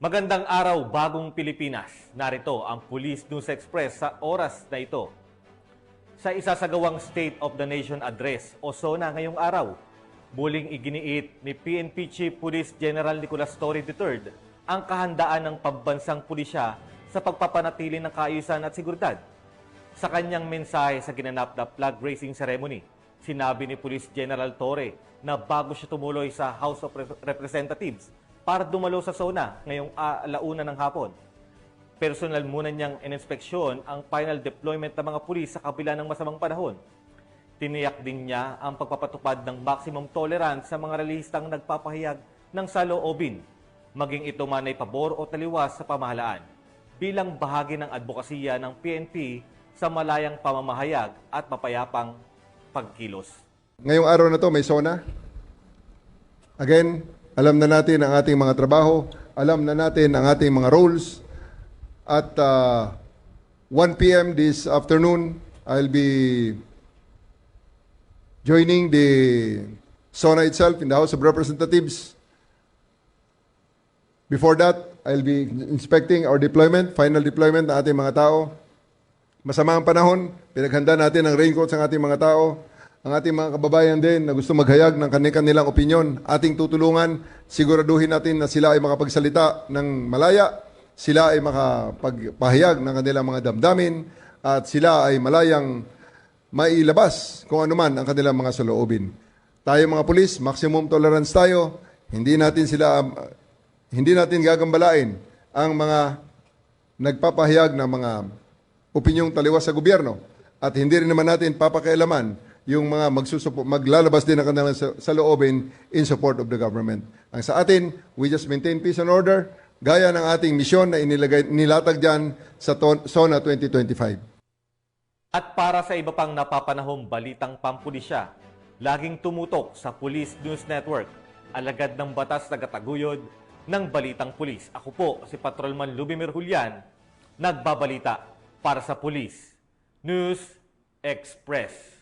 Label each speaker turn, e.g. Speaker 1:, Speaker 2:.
Speaker 1: Magandang araw, bagong Pilipinas. Narito ang Police News Express sa oras na ito. Sa isasagawang State of the Nation Address o SONA ngayong araw, muling iginiit ni PNP Chief Police General Nicolas Torre III ang kahandaan ng pambansang pulisya sa pagpapanatili ng kaayusan at seguridad. Sa kanyang mensahe sa ginanap na flag raising ceremony, sinabi ni Police General Torre na bago siya tumuloy sa House of Representatives para dumalo sa SONA ngayong alauna ng hapon, personal muna niyang ininspeksyon ang final deployment ng mga pulis sa kabila ng masamang panahon. Tiniyak din niya ang pagpapatupad ng maximum tolerance sa mga relihistang nagpapahayag ng saloobin, maging ito man ay pabor o taliwas sa pamahalaan, bilang bahagi ng advokasya ng PNP sa malayang pamamahayag at mapayapang pagkilos.
Speaker 2: Ngayong araw na to may SONA. Again, alam na natin ang ating mga trabaho, alam na natin ang ating mga roles. At 1 p.m. this afternoon, I'll be joining the SONA itself in the House of Representatives. Before that, I'll be inspecting our deployment, final deployment ng ating mga tao. Masama ang panahon, pinaghanda natin ang raincoats ng ating mga tao. Ang ating mga kababayan din na gusto maghayag ng kanilang opinyon, ating tutulungan, siguraduhin natin na sila ay makapagsalita ng malaya, sila ay makapagpahayag ng kanilang mga damdamin, at sila ay malayang mailabas kung anuman ang kanilang mga saloobin. Tayo mga pulis, maximum tolerance tayo, hindi natin gagambalain ang mga nagpapahayag ng mga opinyong taliwas sa gobyerno, at hindi rin naman natin papakialaman yung mga maglalabas din ng kanilang saloobin in support of the government. Ang sa atin, we just maintain peace and order, gaya ng ating misyon na nilatag dyan sa SONA 2025.
Speaker 1: At para sa iba pang napapanahong balitang pampulisya, laging tumutok sa Police News Network, alagad ng batas na kataguyod ng Balitang Pulis. Ako po si Patrolman Lubimir Julian, nagbabalita para sa Police News Express.